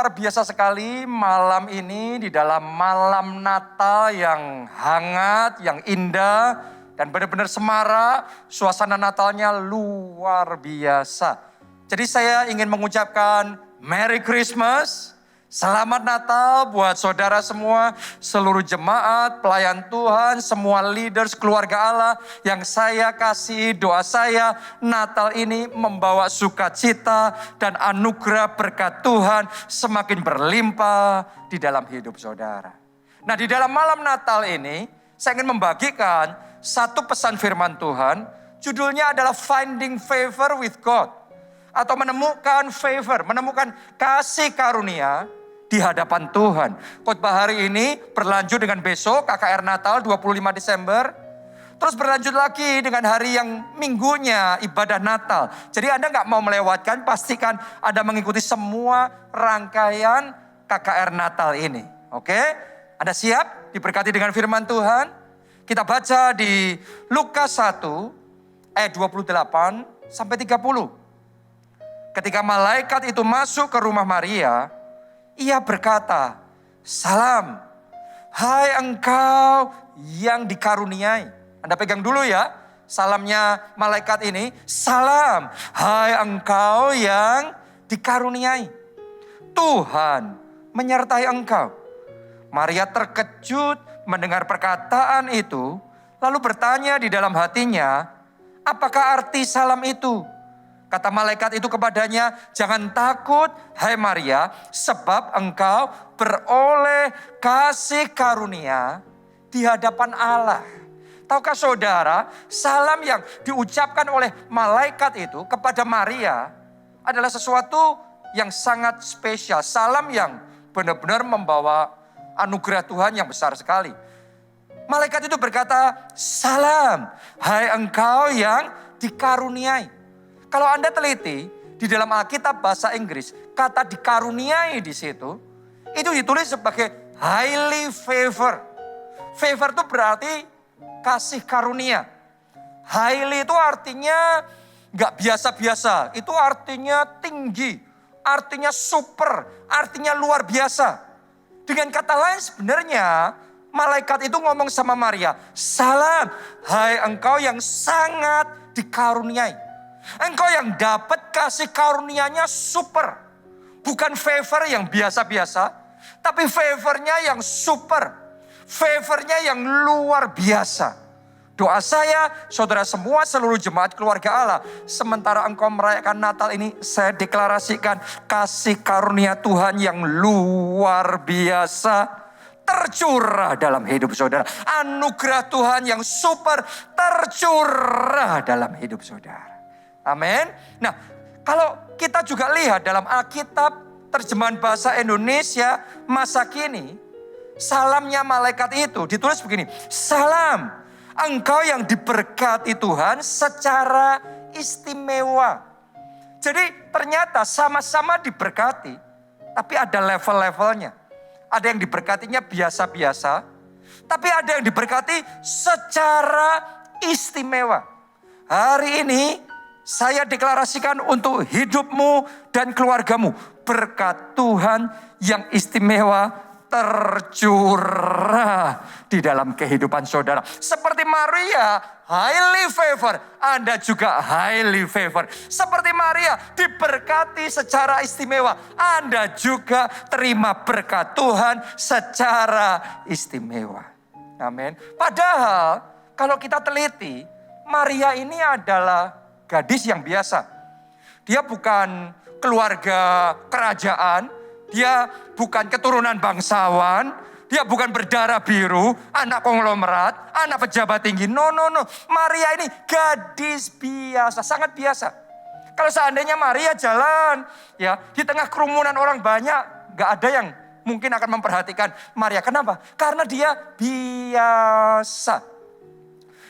luar biasa sekali malam ini di dalam malam Natal yang hangat, yang indah, dan benar-benar semarak. Suasana Natalnya luar biasa. Jadi saya ingin mengucapkan Merry Christmas. Selamat Natal buat saudara semua, seluruh jemaat, pelayan Tuhan, semua leaders keluarga Allah yang saya kasih. Doa saya Natal ini membawa sukacita dan anugerah berkat Tuhan semakin berlimpah di dalam hidup saudara. Nah, di dalam malam Natal ini saya ingin membagikan satu pesan firman Tuhan. Judulnya adalah Finding Favor with God, atau menemukan favor, menemukan kasih karunia di hadapan Tuhan. Khotbah hari ini berlanjut dengan besok KKR Natal 25 Desember. Terus berlanjut lagi dengan hari yang minggunya ibadah Natal. Jadi Anda gak mau melewatkan, pastikan Anda mengikuti semua rangkaian KKR Natal ini. Oke? Anda siap diberkati dengan firman Tuhan? Kita baca di Lukas 1 ayat 28 sampai 30. Ketika malaikat itu masuk ke rumah Maria, ia berkata, "Salam, hai engkau yang dikaruniai." Anda pegang dulu ya, salamnya malaikat ini. "Salam, hai engkau yang dikaruniai. Tuhan menyertai engkau." Maria terkejut mendengar perkataan itu, lalu bertanya di dalam hatinya, "Apakah arti salam itu?" Kata malaikat itu kepadanya, "Jangan takut, hai Maria, sebab engkau beroleh kasih karunia di hadapan Allah." Tahukah saudara, salam yang diucapkan oleh malaikat itu kepada Maria adalah sesuatu yang sangat spesial. Salam yang benar-benar membawa anugerah Tuhan yang besar sekali. Malaikat itu berkata, "Salam, hai engkau yang dikaruniai." Kalau Anda teliti, di dalam Alkitab bahasa Inggris, kata dikaruniai di situ, itu ditulis sebagai highly favor. Favor itu berarti kasih karunia. Highly itu artinya gak biasa-biasa, itu artinya tinggi, artinya super, artinya luar biasa. Dengan kata lain sebenarnya, malaikat itu ngomong sama Maria, "Salam, hai engkau yang sangat dikaruniai." Engkau yang dapat kasih karunia-Nya super. Bukan favor yang biasa-biasa, tapi favornya yang super. Favornya yang luar biasa. Doa saya, saudara semua seluruh jemaat keluarga Allah, sementara engkau merayakan Natal ini, saya deklarasikan kasih karunia Tuhan yang luar biasa tercurah dalam hidup saudara. Anugerah Tuhan yang super tercurah dalam hidup saudara. Amin. Nah, kalau kita juga lihat dalam Alkitab terjemahan bahasa Indonesia masa kini, salamnya malaikat itu ditulis begini, "Salam, engkau yang diberkati Tuhan secara istimewa." Jadi ternyata sama-sama diberkati, tapi ada level-levelnya. Ada yang diberkatinya biasa-biasa, tapi ada yang diberkati secara istimewa. Hari ini saya deklarasikan untuk hidupmu dan keluargamu, berkat Tuhan yang istimewa tercurah di dalam kehidupan saudara. Seperti Maria, highly favor, Anda juga highly favor. Seperti Maria, diberkati secara istimewa, Anda juga terima berkat Tuhan secara istimewa. Amin. Padahal kalau kita teliti, Maria ini adalah gadis yang biasa. Dia bukan keluarga kerajaan, dia bukan keturunan bangsawan, dia bukan berdarah biru, anak konglomerat, anak pejabat tinggi. No. Maria ini gadis biasa, sangat biasa. Kalau seandainya Maria jalan ya di tengah kerumunan orang banyak, gak ada yang mungkin akan memperhatikan Maria. Kenapa? Karena dia biasa.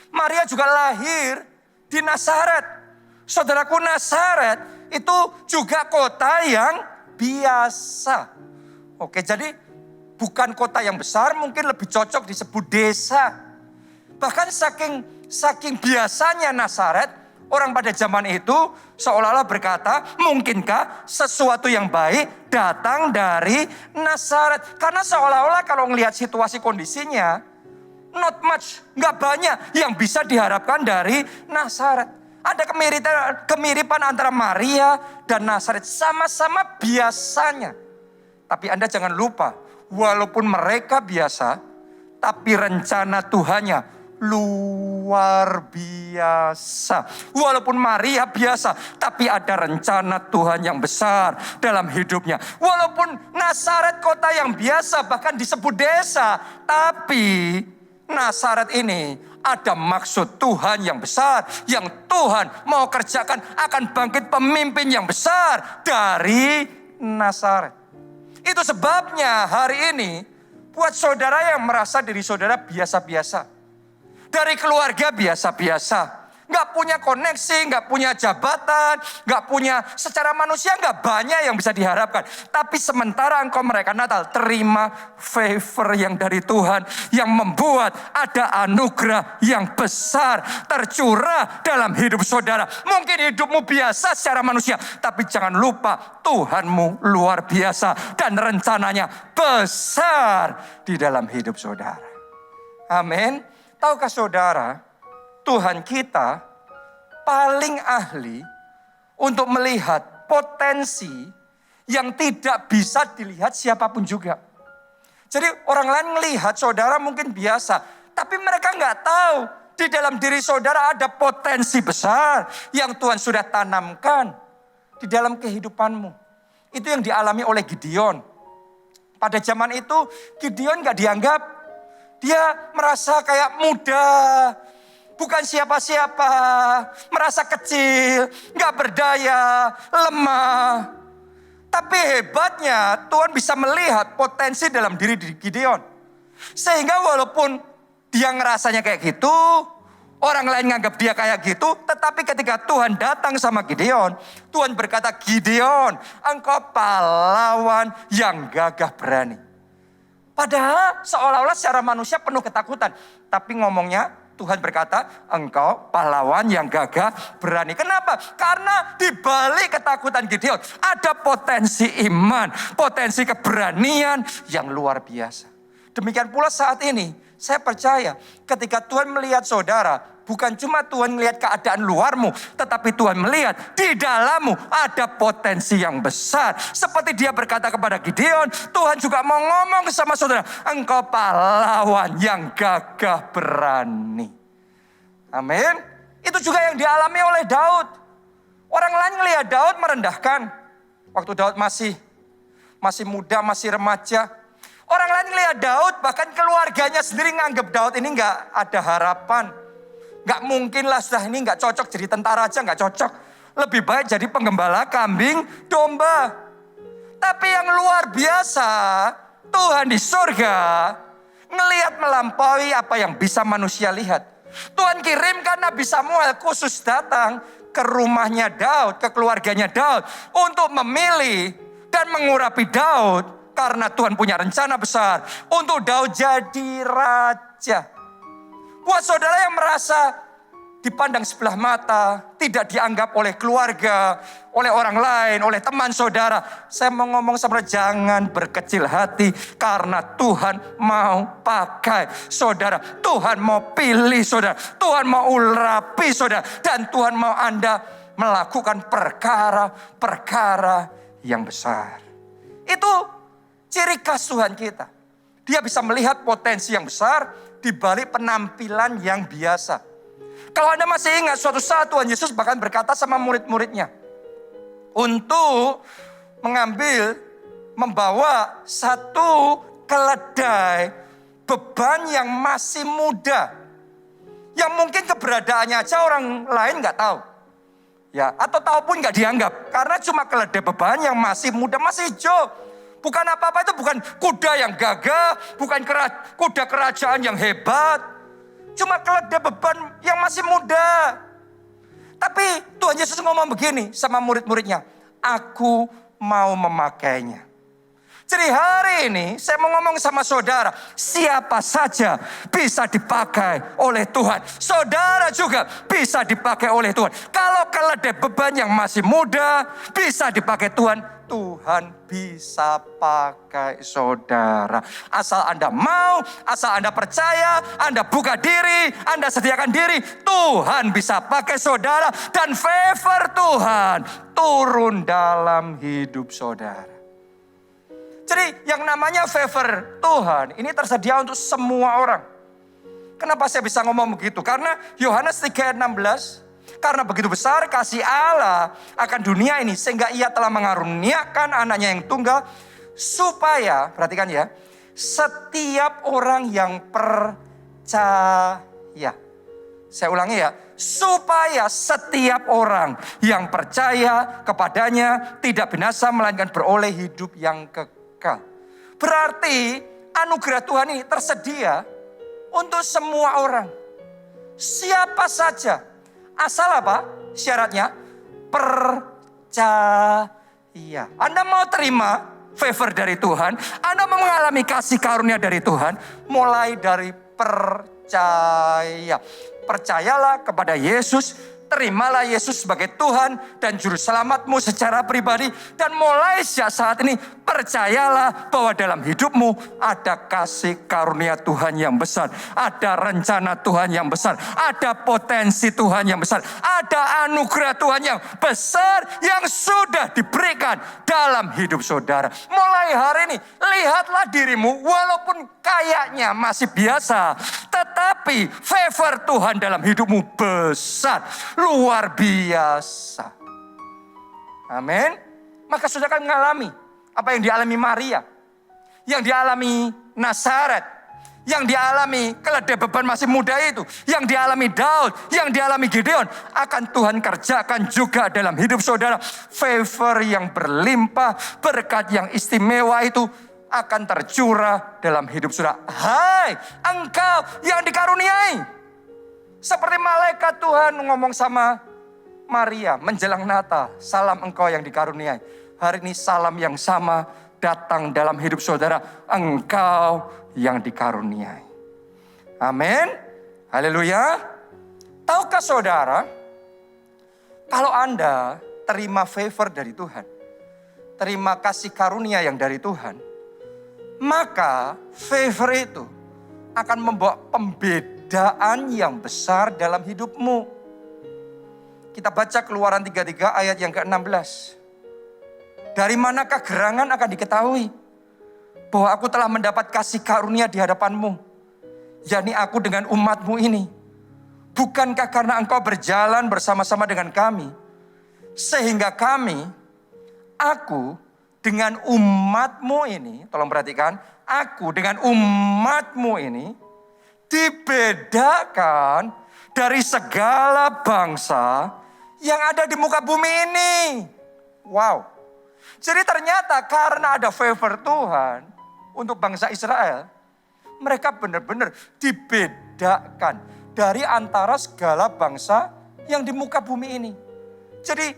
Maria juga lahir di Nazaret. Saudaraku, Nazaret itu juga kota yang biasa. Oke, jadi bukan kota yang besar, mungkin lebih cocok disebut desa. Bahkan saking biasanya Nazaret, Orang pada zaman itu seolah-olah berkata, mungkinkah sesuatu yang baik datang dari Nazaret? Karena seolah-olah kalau melihat situasi kondisinya, not much, nggak banyak yang bisa diharapkan dari Nazaret. Ada kemiripan antara Maria dan Nazaret, sama-sama biasanya. Tapi Anda jangan lupa, walaupun mereka biasa, tapi rencana Tuhannya luar biasa. Walaupun Maria biasa, tapi ada rencana Tuhan yang besar dalam hidupnya. Walaupun Nazaret kota yang biasa, bahkan disebut desa, tapi Nazaret ini ada maksud Tuhan yang besar, yang Tuhan mau kerjakan, akan bangkit pemimpin yang besar dari Nazaret. Itu sebabnya hari ini buat saudara yang merasa diri saudara biasa-biasa, dari keluarga biasa-biasa, nggak punya koneksi, nggak punya jabatan, nggak punya secara manusia nggak banyak yang bisa diharapkan. Tapi sementara engkau merayakan Natal, terima favor yang dari Tuhan yang membuat ada anugerah yang besar tercurah dalam hidup saudara. Mungkin hidupmu biasa secara manusia, tapi jangan lupa Tuhanmu luar biasa dan rencananya besar di dalam hidup saudara. Amin. Tahukah saudara, Tuhan kita paling ahli untuk melihat potensi yang tidak bisa dilihat siapapun juga. Jadi orang lain melihat saudara mungkin biasa, tapi mereka nggak tahu di dalam diri saudara ada potensi besar yang Tuhan sudah tanamkan di dalam kehidupanmu. Itu yang dialami oleh Gideon. Pada zaman itu Gideon nggak dianggap. Dia merasa kayak muda, bukan siapa-siapa, merasa kecil, gak berdaya, lemah. Tapi hebatnya Tuhan bisa melihat potensi dalam diri Gideon. Sehingga walaupun dia ngerasanya kayak gitu, orang lain nganggap dia kayak gitu, tetapi ketika Tuhan datang sama Gideon, Tuhan berkata, Gideon, engkau pahlawan yang gagah berani. Padahal seolah-olah secara manusia penuh ketakutan. Tapi ngomongnya Tuhan berkata, engkau pahlawan yang gagah berani. Kenapa? Karena di balik ketakutan Gideon ada potensi iman, potensi keberanian yang luar biasa. Demikian pula saat ini, saya percaya ketika Tuhan melihat saudara, bukan cuma Tuhan melihat keadaan luarmu, tetapi Tuhan melihat di dalammu ada potensi yang besar. Seperti dia berkata kepada Gideon, Tuhan juga mau ngomong sama saudara, engkau pahlawan yang gagah berani. Amin. Itu juga yang dialami oleh Daud. Orang lain melihat Daud merendahkan. Waktu Daud masih muda, masih remaja. Orang lain melihat Daud, bahkan keluarganya sendiri nganggap Daud ini gak ada harapan. Gak mungkin lah, sudah ini gak cocok jadi tentara aja, gak cocok. Lebih baik jadi penggembala kambing domba. Tapi yang luar biasa, Tuhan di surga ngelihat melampaui apa yang bisa manusia lihat. Tuhan kirimkan Nabi Samuel khusus datang ke rumahnya Daud, ke keluarganya Daud, untuk memilih dan mengurapi Daud. Karena Tuhan punya rencana besar untuk Daud jadi raja. Buat saudara yang merasa dipandang sebelah mata, tidak dianggap oleh keluarga, oleh orang lain, oleh teman saudara. Saya mau ngomong sama jangan berkecil hati karena Tuhan mau pakai saudara. Tuhan mau pilih saudara. Tuhan mau urapi saudara. Dan Tuhan mau Anda melakukan perkara-perkara yang besar. Itu ciri khas Tuhan kita. Dia bisa melihat potensi yang besar di balik penampilan yang biasa. Kalau Anda masih ingat suatu saat Tuhan Yesus bahkan berkata sama murid-muridnya. Untuk membawa satu keledai beban yang masih muda. Yang mungkin keberadaannya aja orang lain gak tahu. Ya, atau tahu pun gak dianggap. Karena cuma keledai beban yang masih muda, masih hijau. Bukan apa-apa, itu bukan kuda yang gagah, bukan kuda kerajaan yang hebat. Cuma keledai beban yang masih muda. Tapi Tuhan Yesus ngomong begini sama murid-muridnya. Aku mau memakainya. Jadi hari ini saya mau ngomong sama saudara, siapa saja bisa dipakai oleh Tuhan. Saudara juga bisa dipakai oleh Tuhan. Kalau keledai beban yang masih muda bisa dipakai Tuhan, Tuhan bisa pakai saudara. Asal Anda mau, asal Anda percaya, Anda buka diri, Anda sediakan diri, Tuhan bisa pakai saudara. Dan favor Tuhan turun dalam hidup saudara. Jadi yang namanya favor Tuhan ini tersedia untuk semua orang. Kenapa saya bisa ngomong begitu? Karena Yohanes 3:16, karena begitu besar kasih Allah akan dunia ini sehingga ia telah mengaruniakan anaknya yang tunggal supaya, perhatikan ya, setiap orang yang percaya. Saya ulangi ya, supaya setiap orang yang percaya kepadanya tidak binasa melainkan beroleh hidup yang kekal. Berarti anugerah Tuhan ini tersedia untuk semua orang. Siapa saja. Asal apa? Syaratnya percaya. Anda mau terima favor dari Tuhan, Anda mau mengalami kasih karunia dari Tuhan, mulai dari percaya. Percayalah kepada Yesus. Terimalah Yesus sebagai Tuhan dan Juru Selamatmu secara pribadi. Dan mulai sejak saat ini percayalah bahwa dalam hidupmu ada kasih karunia Tuhan yang besar. Ada rencana Tuhan yang besar. Ada potensi Tuhan yang besar. Ada anugerah Tuhan yang besar yang sudah diberikan dalam hidup saudara. Mulai hari ini lihatlah dirimu walaupun kayaknya masih biasa. Tetapi favor Tuhan dalam hidupmu besar. Luar biasa. Amin. Maka saudara akan mengalami apa yang dialami Maria. Yang dialami Nazaret. Yang dialami keledai beban masih muda itu. Yang dialami Daud. Yang dialami Gideon. Akan Tuhan kerjakan juga dalam hidup saudara. Favor yang berlimpah. Berkat yang istimewa itu akan tercurah dalam hidup saudara. Hai, engkau yang dikaruniai. Seperti malaikat Tuhan ngomong sama Maria menjelang Natal. Salam engkau yang dikaruniai. Hari ini salam yang sama datang dalam hidup saudara. Engkau yang dikaruniai. Amin. Haleluya. Tahukah saudara, kalau Anda terima favor dari Tuhan, terima kasih karunia yang dari Tuhan, maka favor itu akan membawa pembedaan yang besar dalam hidupmu. Kita baca Keluaran 33 ayat yang ke-16. Dari manakah gerangan akan diketahui bahwa aku telah mendapat kasih karunia di hadapanmu, yakni aku dengan umatmu ini. Bukankah karena engkau berjalan bersama-sama dengan kami, sehingga aku dengan umatmu ini, tolong perhatikan, aku dengan umatmu ini dibedakan dari segala bangsa yang ada di muka bumi ini. Wow. Jadi ternyata karena ada favor Tuhan untuk bangsa Israel, mereka benar-benar dibedakan dari antara segala bangsa yang di muka bumi ini. Jadi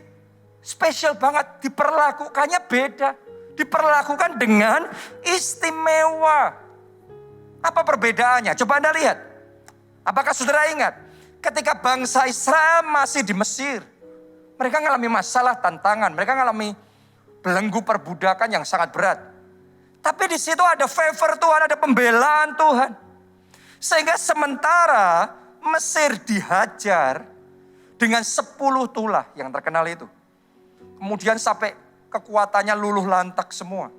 spesial banget, diperlakukannya beda. Diperlakukan dengan istimewa. Apa perbedaannya? Coba Anda lihat. Apakah saudara ingat? Ketika bangsa Israel masih di Mesir. Mereka mengalami masalah, tantangan. Mereka mengalami belenggu perbudakan yang sangat berat. Tapi di situ ada favor Tuhan, ada pembelaan Tuhan. Sehingga sementara Mesir dihajar dengan 10 tulah yang terkenal itu. Kemudian sampai kekuatannya luluh lantak semua.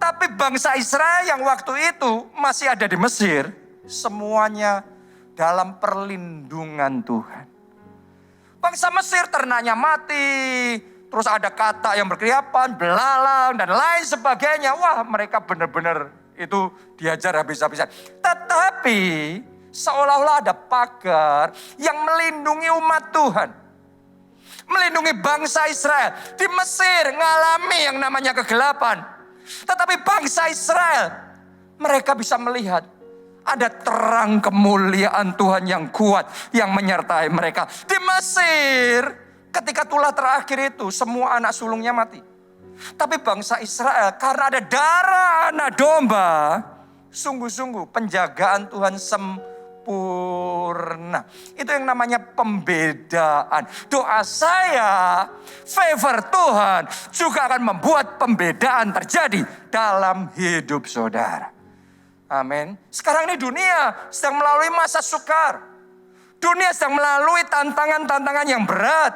Tapi bangsa Israel yang waktu itu masih ada di Mesir, semuanya dalam perlindungan Tuhan. Bangsa Mesir ternaknya mati, terus ada kata yang berkeliapan, belalang dan lain sebagainya. Wah, mereka benar-benar itu diajar habis-habisan. Tetapi seolah-olah ada pagar yang melindungi umat Tuhan. Melindungi bangsa Israel. Di Mesir ngalami yang namanya kegelapan. Tetapi bangsa Israel, mereka bisa melihat ada terang kemuliaan Tuhan yang kuat yang menyertai mereka. Di Mesir, ketika tulah terakhir itu, semua anak sulungnya mati. Tapi bangsa Israel karena ada darah anak domba, sungguh-sungguh penjagaan Tuhan sempurna. Itu yang namanya pembedaan. Doa saya, favor Tuhan juga akan membuat pembedaan terjadi dalam hidup saudara. Amin. Sekarang ini dunia sedang melalui masa sukar. Dunia sedang melalui tantangan-tantangan yang berat.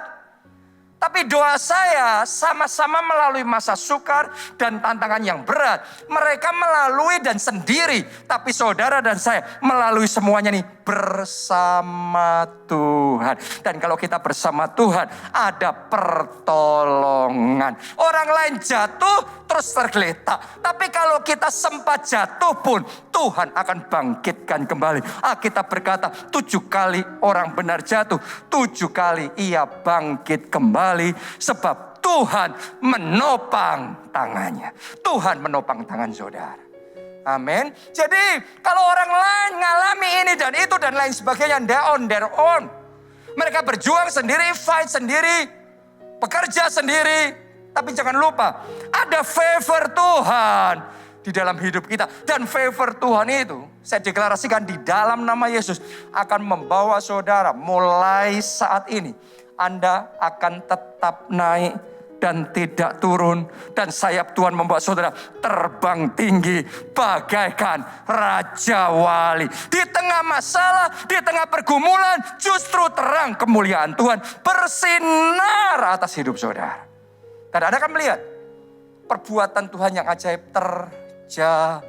Tapi doa saya sama-sama melalui masa sukar dan tantangan yang berat. Mereka melalui dan sendiri. Tapi saudara dan saya melalui semuanya nih bersama Tuhan. Dan kalau kita bersama Tuhan ada pertolongan. Orang lain jatuh terus tergeletak. Tapi kalau kita sempat jatuh pun Tuhan akan bangkitkan kembali. Alkitab berkata 7 kali orang benar jatuh, 7 kali ia bangkit kembali. Sebab Tuhan menopang tangannya. Tuhan menopang tangan saudara. Amin. Jadi kalau orang lain ngalami ini dan itu dan lain sebagainya, they on their own. Mereka berjuang sendiri, fight sendiri, bekerja sendiri. Tapi jangan lupa, ada favor Tuhan di dalam hidup kita. Dan favor Tuhan itu, saya deklarasikan di dalam nama Yesus, akan membawa saudara mulai saat ini. Anda akan tetap naik dan tidak turun. Dan sayap Tuhan membuat saudara terbang tinggi bagaikan Raja Wali. Di tengah masalah, di tengah pergumulan, justru terang kemuliaan Tuhan bersinar atas hidup saudara. Dan Anda akan melihat perbuatan Tuhan yang ajaib terjadi.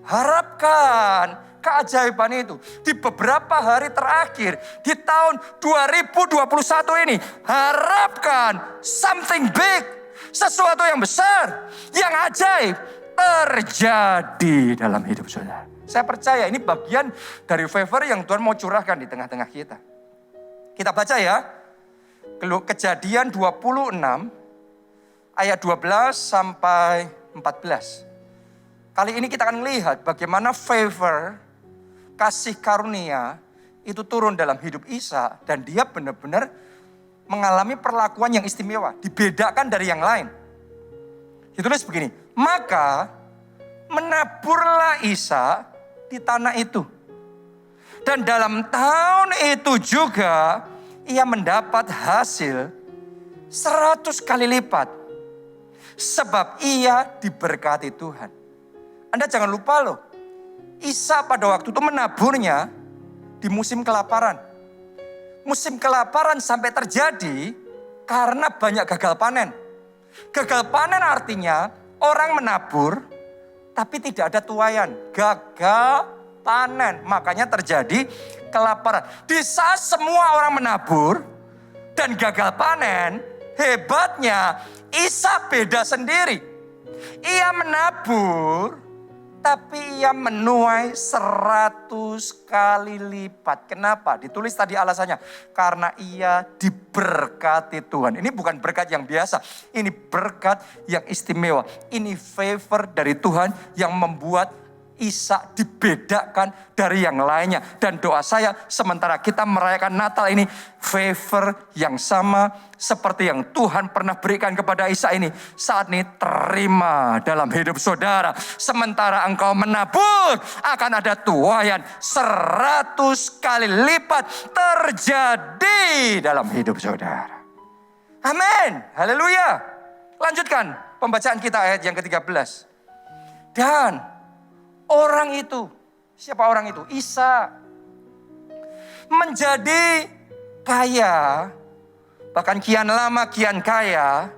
Harapkan keajaiban itu di beberapa hari terakhir di tahun 2021 ini. Harapkan something big, sesuatu yang besar, yang ajaib terjadi dalam hidup saudara. Saya percaya ini bagian dari favor yang Tuhan mau curahkan di tengah-tengah kita. Kita baca ya, Kejadian 26 ayat 12 sampai 14. Kali ini kita akan melihat bagaimana favor, kasih karunia itu turun dalam hidup Isa. Dan dia benar-benar mengalami perlakuan yang istimewa. Dibedakan dari yang lain. Ditulis begini. Maka menaburlah Isa di tanah itu. Dan dalam tahun itu juga ia mendapat hasil 100 kali lipat. Sebab ia diberkati Tuhan. Anda jangan lupa loh. Isa pada waktu itu menaburnya di musim kelaparan. Musim kelaparan sampai terjadi karena banyak gagal panen. Gagal panen artinya orang menabur tapi tidak ada tuaian. Gagal panen. Makanya terjadi kelaparan. Di saat semua orang menabur dan gagal panen, hebatnya Isa beda sendiri. Ia menabur tapi ia menuai 100 kali lipat. Kenapa? Ditulis tadi alasannya. Karena ia diberkati Tuhan. Ini bukan berkat yang biasa. Ini berkat yang istimewa. Ini favor dari Tuhan yang membuat Isa dibedakan dari yang lainnya. Dan doa saya sementara kita merayakan Natal ini, favor yang sama seperti yang Tuhan pernah berikan kepada Isa ini, saat ini terima dalam hidup saudara. Sementara engkau menabur, akan ada tuaian 100 kali lipat terjadi dalam hidup saudara. Amin. Haleluya. Lanjutkan pembacaan kita ayat yang ke-13. Dan orang itu, siapa orang itu? Isa menjadi kaya, bahkan kian lama kian kaya,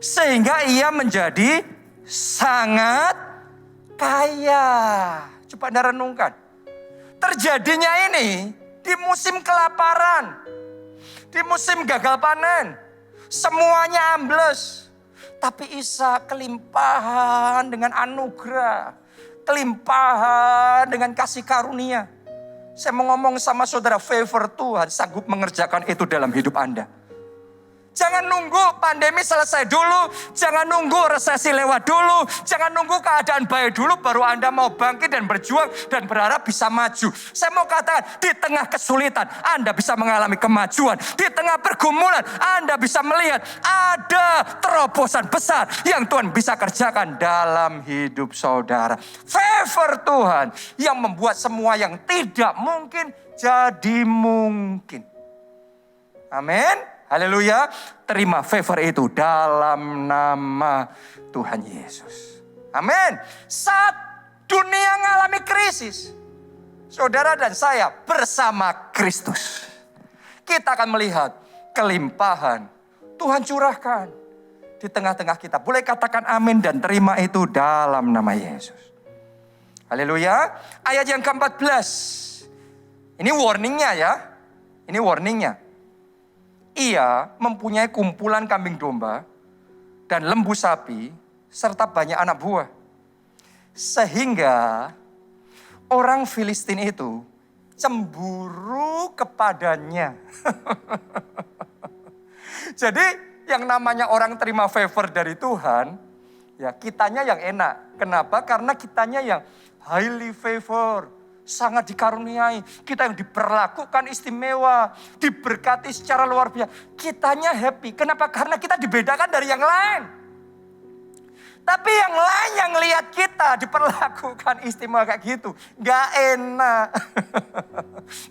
sehingga ia menjadi sangat kaya. Coba Anda renungkan. Terjadinya ini di musim kelaparan, di musim gagal panen, semuanya ambles. Tapi Isa kelimpahan dengan anugerah. Kelimpahan dengan kasih karunia. Saya mau ngomong sama saudara, favor Tuhan sanggup mengerjakan itu dalam hidup Anda. Jangan nunggu pandemi selesai dulu. Jangan nunggu resesi lewat dulu. Jangan nunggu keadaan baik dulu baru Anda mau bangkit dan berjuang dan berharap bisa maju. Saya mau katakan, di tengah kesulitan Anda bisa mengalami kemajuan. Di tengah pergumulan Anda bisa melihat ada terobosan besar yang Tuhan bisa kerjakan dalam hidup saudara. Favor Tuhan yang membuat semua yang tidak mungkin jadi mungkin. Amin. Haleluya, terima favor itu dalam nama Tuhan Yesus. Amin. Saat dunia mengalami krisis, saudara dan saya bersama Kristus, kita akan melihat kelimpahan Tuhan curahkan di tengah-tengah kita. Boleh katakan amin dan terima itu dalam nama Yesus. Haleluya. Ayat yang ke-14. Ini warningnya ya. Ini warningnya. Ia mempunyai kumpulan kambing domba dan lembu sapi serta banyak anak buah. Sehingga orang Filistin itu cemburu kepadanya. Jadi yang namanya orang terima favor dari Tuhan, ya kitanya yang enak. Kenapa? Karena kitanya yang highly favor. Sangat dikaruniai, kita yang diperlakukan istimewa, diberkati secara luar biasa. Kitanya happy, kenapa? Karena kita dibedakan dari yang lain. Tapi yang lain yang lihat kita diperlakukan istimewa kayak gitu, gak enak.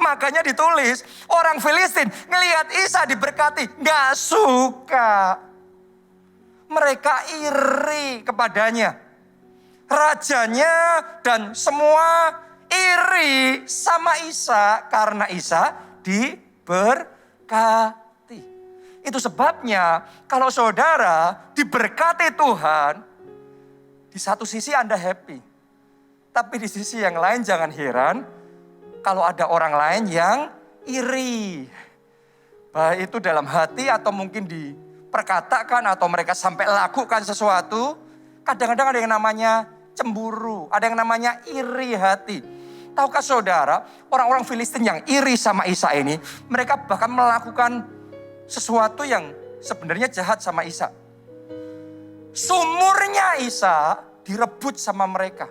Makanya ditulis, orang Filistin ngelihat Isa diberkati, gak suka. Mereka iri kepadanya. Rajanya dan semua iri sama Isa karena Isa diberkati. Itu sebabnya kalau saudara diberkati Tuhan, di satu sisi Anda happy. Tapi di sisi yang lain jangan heran kalau ada orang lain yang iri. Baik itu dalam hati atau mungkin diperkatakan atau mereka sampai lakukan sesuatu. Kadang-kadang ada yang namanya cemburu, ada yang namanya iri hati. Tahukah saudara, orang-orang Filistin yang iri sama Isa ini, mereka bahkan melakukan sesuatu yang sebenarnya jahat sama Isa. Sumurnya Isa direbut sama mereka.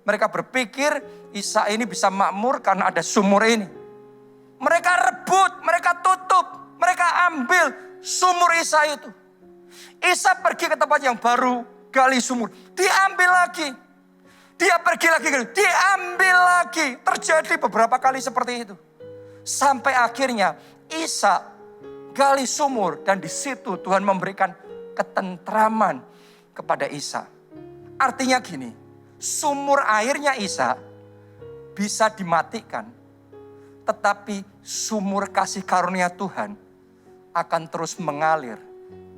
Mereka berpikir Isa ini bisa makmur karena ada sumur ini. Mereka rebut, mereka tutup, mereka ambil sumur Isa itu. Isa pergi ke tempat yang baru, gali sumur, diambil lagi. Dia pergi lagi, diambil lagi. Terjadi beberapa kali seperti itu. Sampai akhirnya Isa gali sumur dan di situ Tuhan memberikan ketentraman kepada Isa. Artinya gini, sumur airnya Isa bisa dimatikan. Tetapi sumur kasih karunia Tuhan akan terus mengalir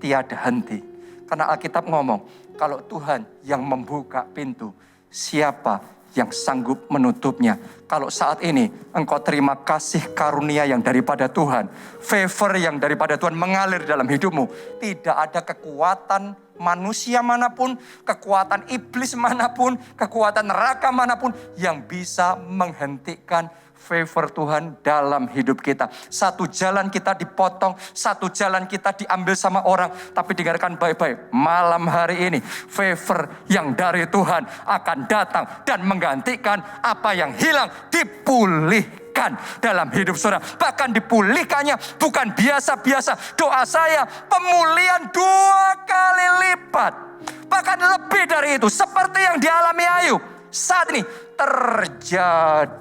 tiada henti. Karena Alkitab ngomong, kalau Tuhan yang membuka pintu, siapa yang sanggup menutupnya? Kalau saat ini engkau terima kasih karunia yang daripada Tuhan, favor yang daripada Tuhan mengalir dalam hidupmu, tidak ada kekuatan manusia manapun, kekuatan iblis manapun, kekuatan neraka manapun yang bisa menghentikan favor Tuhan dalam hidup kita. Satu jalan kita dipotong, satu jalan kita diambil sama orang. Tapi dengarkan baik-baik, malam hari ini favor yang dari Tuhan akan datang dan menggantikan apa yang hilang, dipulihkan dalam hidup saudara. Bahkan dipulihkannya bukan biasa-biasa. Doa saya pemulihan 2 kali lipat. Bahkan lebih dari itu, seperti yang dialami Ayub saat ini terjadi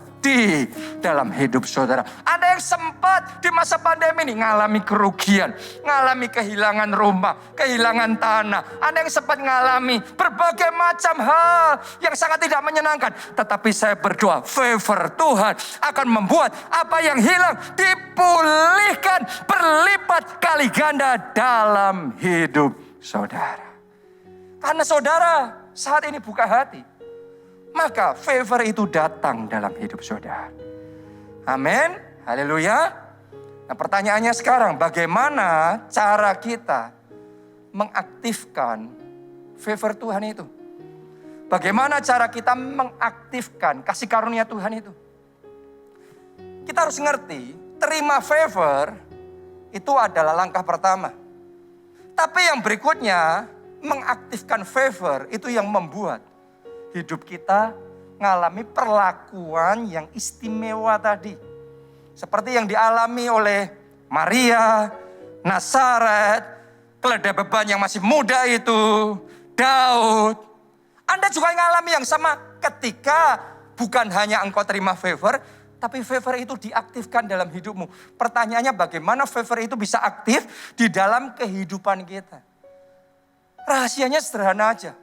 dalam hidup saudara. Ada yang sempat di masa pandemi ini mengalami kerugian, mengalami kehilangan rumah, kehilangan tanah. Ada yang sempat mengalami berbagai macam hal yang sangat tidak menyenangkan. Tetapi saya berdoa, favor Tuhan akan membuat apa yang hilang dipulihkan berlipat kali ganda dalam hidup saudara. Karena saudara saat ini buka hati, maka favor itu datang dalam hidup saudara. Amin. Haleluya. Nah pertanyaannya sekarang, bagaimana cara kita mengaktifkan favor Tuhan itu? Bagaimana cara kita mengaktifkan kasih karunia Tuhan itu? Kita harus ngerti, terima favor itu adalah langkah pertama. Tapi yang berikutnya, mengaktifkan favor itu yang membuat hidup kita mengalami perlakuan yang istimewa tadi. Seperti yang dialami oleh Maria, Nazaret, keledai beban yang masih muda itu, Daud. Anda juga mengalami yang sama ketika bukan hanya engkau terima favor, tapi favor itu diaktifkan dalam hidupmu. Pertanyaannya bagaimana favor itu bisa aktif di dalam kehidupan kita. Rahasianya sederhana aja.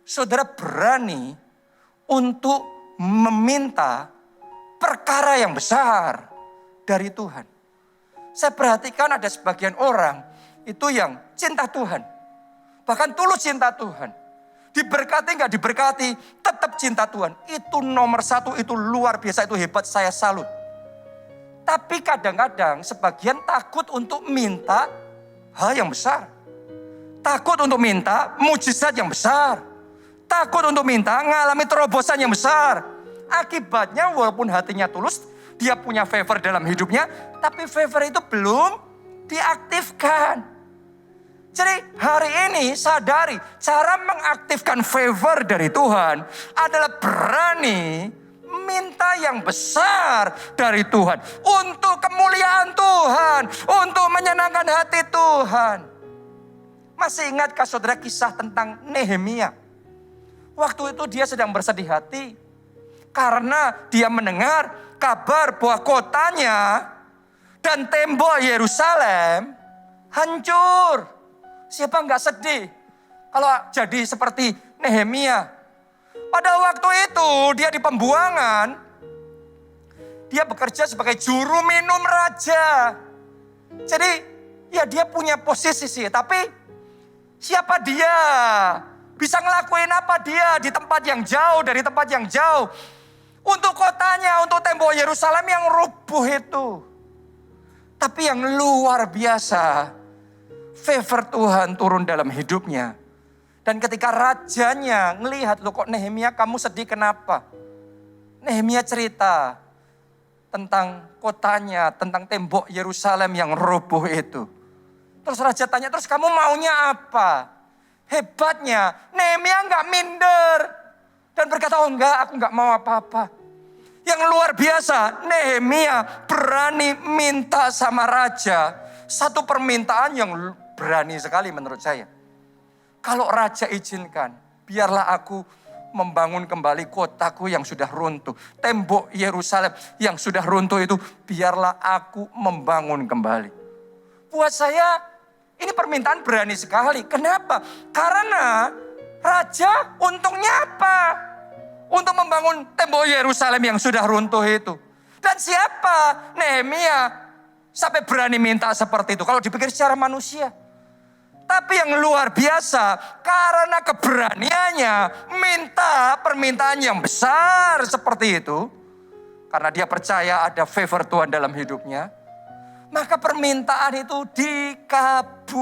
Saudara berani untuk meminta perkara yang besar dari Tuhan. Saya perhatikan ada sebagian orang itu yang cinta Tuhan. Bahkan tulus cinta Tuhan. Diberkati nggak diberkati, tetap cinta Tuhan. Itu nomor satu, itu luar biasa, itu hebat, saya salut. Tapi kadang-kadang sebagian takut untuk minta hal yang besar. Takut untuk minta mujizat yang besar. Takut untuk minta mengalami terobosan yang besar. Akibatnya walaupun hatinya tulus, dia punya favor dalam hidupnya, tapi favor itu belum diaktifkan. Jadi hari ini sadari cara mengaktifkan favor dari Tuhan adalah berani minta yang besar dari Tuhan. Untuk kemuliaan Tuhan, untuk menyenangkan hati Tuhan. Masih ingatkah saudara kisah tentang Nehemia? Waktu itu dia sedang bersedih hati karena dia mendengar kabar bahwa kotanya dan tembok Yerusalem hancur. Siapa nggak sedih kalau jadi seperti Nehemia? Pada waktu itu dia di pembuangan, dia bekerja sebagai juru minum raja. Jadi ya dia punya posisi sih, tapi siapa dia? Bisa ngelakuin apa dia di tempat yang jauh, dari tempat yang jauh. Untuk kotanya, untuk tembok Yerusalem yang rubuh itu. Tapi yang luar biasa, favor Tuhan turun dalam hidupnya. Dan ketika rajanya ngelihat, loh kok Nehemia kamu sedih kenapa? Nehemia cerita tentang kotanya, tentang tembok Yerusalem yang rubuh itu. Terus raja tanya, terus kamu maunya apa? Hebatnya Nehemia nggak minder. Dan berkata, oh enggak, aku enggak mau apa-apa. Yang luar biasa, Nehemia berani minta sama raja. Satu permintaan yang berani sekali menurut saya. Kalau raja izinkan, biarlah aku membangun kembali kotaku yang sudah runtuh. Tembok Yerusalem yang sudah runtuh itu, biarlah aku membangun kembali. Buat saya, ini permintaan berani sekali. Kenapa? Karena raja untungnya apa? Untuk membangun tembok Yerusalem yang sudah runtuh itu. Dan siapa? Nehemia sampai berani minta seperti itu. Kalau dipikir secara manusia. Tapi yang luar biasa, karena keberaniannya minta permintaan yang besar seperti itu. Karena dia percaya ada favor Tuhan dalam hidupnya. Maka permintaan itu dikabulkan.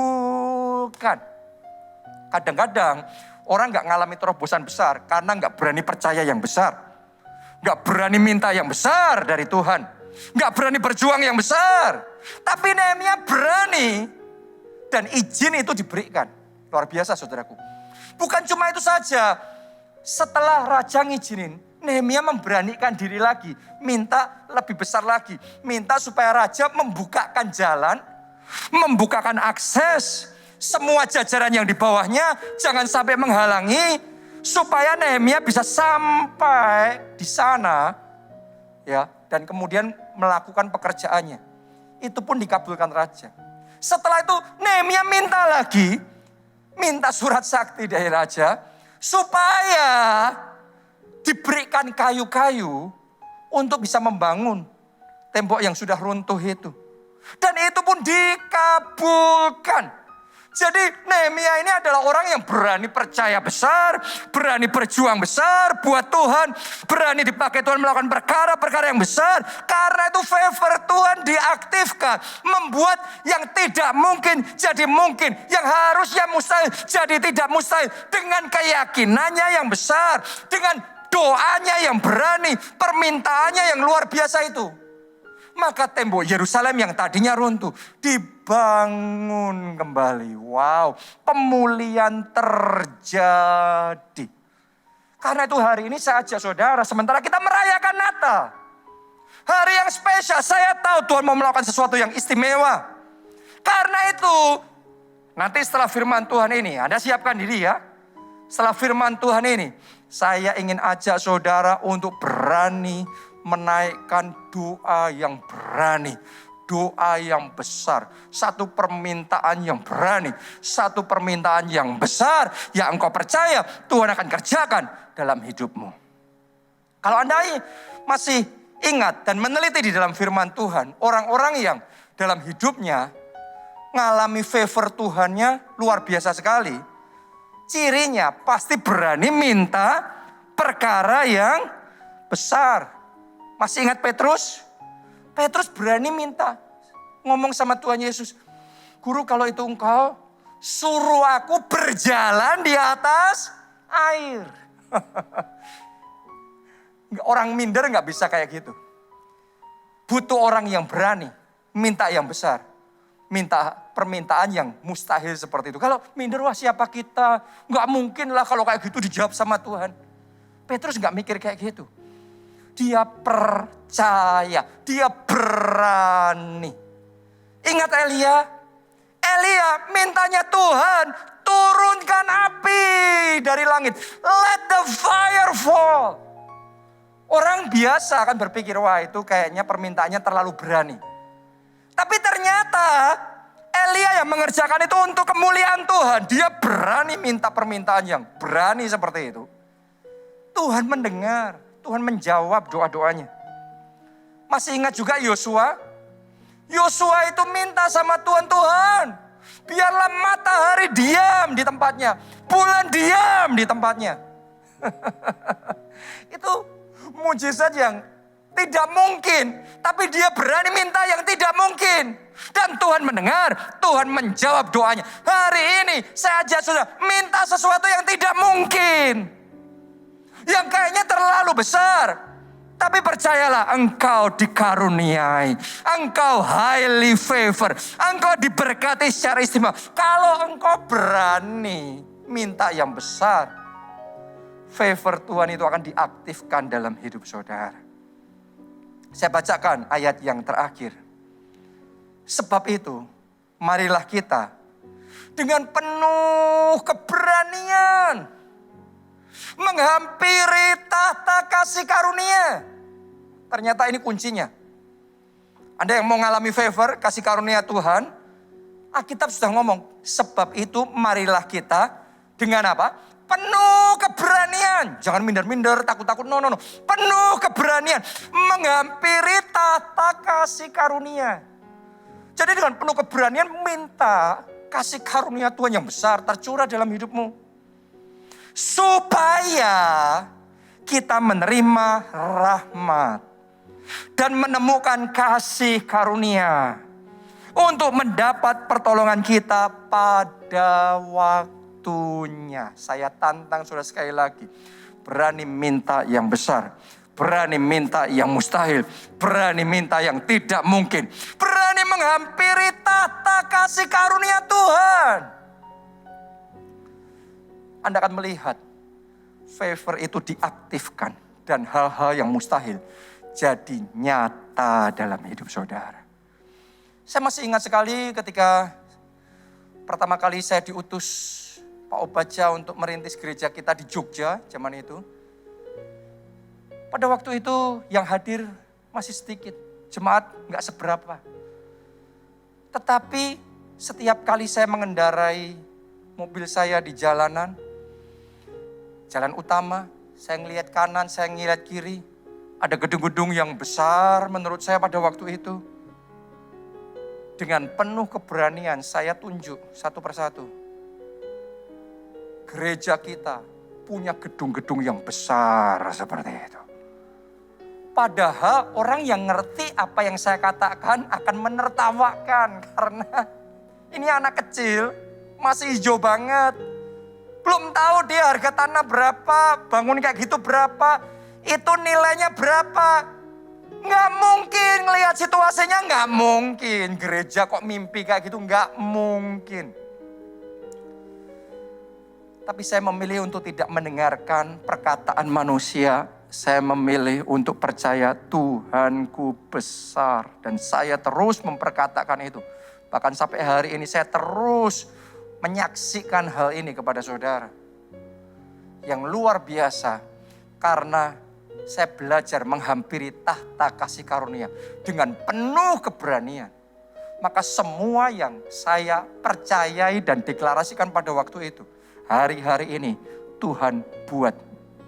Kadang-kadang orang gak ngalami terobosan besar karena gak berani percaya yang besar. Gak berani minta yang besar dari Tuhan. Gak berani berjuang yang besar. Tapi Nehemia berani. Dan izin itu diberikan. Luar biasa saudaraku. Bukan cuma itu saja. Setelah raja ngizinin, Nehemia memberanikan diri lagi. Minta lebih besar lagi. Minta supaya raja membukakan jalan. Membukakan akses. Semua jajaran yang di bawahnya jangan sampai menghalangi. Supaya Nehemia bisa sampai di sana. Ya, dan kemudian melakukan pekerjaannya. Itu pun dikabulkan raja. Setelah itu Nehemia minta lagi. Minta surat sakti dari raja. Supaya diberikan kayu-kayu untuk bisa membangun tembok yang sudah runtuh itu. Dan itu pun dikabulkan. Jadi Nehemia ini adalah orang yang berani percaya besar, berani berjuang besar buat Tuhan, berani dipakai Tuhan melakukan perkara-perkara yang besar. Karena itu favor Tuhan diaktifkan, membuat yang tidak mungkin jadi mungkin, yang harusnya mustahil jadi tidak mustahil dengan keyakinannya yang besar, dengan doanya yang berani, permintaannya yang luar biasa itu. Maka tembok Yerusalem yang tadinya runtuh dibangun kembali. Wow, pemulihan terjadi. Karena itu hari ini saya ajak saudara, sementara kita merayakan Natal. Hari yang spesial, saya tahu Tuhan mau melakukan sesuatu yang istimewa. Karena itu, nanti setelah firman Tuhan ini, Anda siapkan diri ya. Setelah firman Tuhan ini, saya ingin ajak saudara untuk berani menaikkan doa yang berani. Doa yang besar. Satu permintaan yang berani. Satu permintaan yang besar. Yang engkau percaya Tuhan akan kerjakan dalam hidupmu. Kalau Anda masih ingat dan meneliti di dalam firman Tuhan. Orang-orang yang dalam hidupnya ngalami favor Tuhannya luar biasa sekali. Cirinya pasti berani minta perkara yang besar. Masih ingat Petrus? Petrus berani minta. Ngomong sama Tuhan Yesus. Guru, kalau itu engkau suruh aku berjalan di atas air. Orang minder gak bisa kayak gitu. Butuh orang yang berani. Minta yang besar. Minta permintaan yang mustahil seperti itu. Kalau minder, wah siapa kita? Gak mungkin lah kalau kayak gitu dijawab sama Tuhan. Petrus gak mikir kayak gitu. Dia percaya, dia berani. Ingat Elia? Elia mintanya Tuhan, turunkan api dari langit. Let the fire fall. Orang biasa akan berpikir, wah itu kayaknya permintaannya terlalu berani. Tapi ternyata Elia yang mengerjakan itu untuk kemuliaan Tuhan. Dia berani minta permintaan yang berani seperti itu. Tuhan mendengar. Tuhan menjawab doa-doanya. Masih ingat juga Yosua? Yosua itu minta sama Tuhan, Tuhan, biarlah matahari diam di tempatnya. Bulan diam di tempatnya. Itu mujizat yang tidak mungkin. Tapi dia berani minta yang tidak mungkin. Dan Tuhan mendengar, Tuhan menjawab doanya. Hari ini saya ajak saudara minta sesuatu yang tidak mungkin. Yang kayaknya terlalu besar. Tapi percayalah, engkau dikaruniai. Engkau highly favored. Engkau diberkati secara istimewa. Kalau engkau berani minta yang besar, favor Tuhan itu akan diaktifkan dalam hidup saudara. Saya bacakan ayat yang terakhir. Sebab itu, marilah kita dengan penuh keberanian menghampiri tahta kasih karunia. Ternyata ini kuncinya. Anda yang mau mengalami favor, kasih karunia Tuhan, Alkitab sudah ngomong, sebab itu marilah kita dengan apa? Penuh keberanian. Jangan minder-minder, takut-takut, no. Penuh keberanian menghampiri tahta kasih karunia. Jadi dengan penuh keberanian minta kasih karunia Tuhan yang besar tercurah dalam hidupmu. Supaya kita menerima rahmat dan menemukan kasih karunia untuk mendapat pertolongan kita pada waktunya. Saya tantang saudara sekali lagi, berani minta yang besar, berani minta yang mustahil, berani minta yang tidak mungkin, berani menghampiri tahta kasih karunia Tuhan. Anda akan melihat favor itu diaktifkan dan hal-hal yang mustahil jadi nyata dalam hidup saudara. Saya masih ingat sekali ketika pertama kali saya diutus Pak Obaja untuk merintis gereja kita di Jogja zaman itu. Pada waktu itu yang hadir masih sedikit, jemaat nggak seberapa. Tetapi setiap kali saya mengendarai mobil saya di jalanan, jalan utama, saya ngelihat kanan, saya ngelihat kiri. Ada gedung-gedung yang besar menurut saya pada waktu itu. Dengan penuh keberanian saya tunjuk satu persatu. Gereja kita punya gedung-gedung yang besar seperti itu. Padahal orang yang ngerti apa yang saya katakan akan menertawakan. Karena ini anak kecil, masih hijau banget. Belum tahu dia harga tanah berapa, bangun kayak gitu berapa, itu nilainya berapa. Nggak mungkin ngelihat situasinya, nggak mungkin. Gereja kok mimpi kayak gitu, nggak mungkin. Tapi saya memilih untuk tidak mendengarkan perkataan manusia. Saya memilih untuk percaya Tuhanku besar. Dan saya terus memperkatakan itu. Bahkan sampai hari ini saya terus menyaksikan hal ini kepada saudara. Yang luar biasa. Karena saya belajar menghampiri tahta kasih karunia dengan penuh keberanian. Maka semua yang saya percayai dan deklarasikan pada waktu itu, hari-hari ini Tuhan buat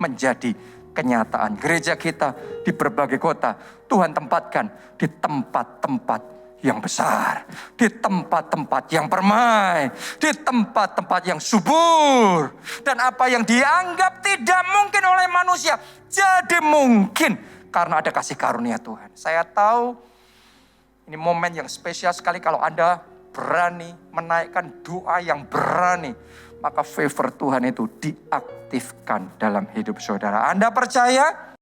menjadi kenyataan. Gereja kita di berbagai kota, Tuhan tempatkan di tempat-tempat yang besar, di tempat-tempat yang permai, di tempat-tempat yang subur. Dan apa yang dianggap tidak mungkin oleh manusia, jadi mungkin karena ada kasih karunia Tuhan. Saya tahu ini momen yang spesial sekali kalau Anda berani menaikkan doa yang berani. Maka favor Tuhan itu diaktifkan dalam hidup saudara. Anda percaya?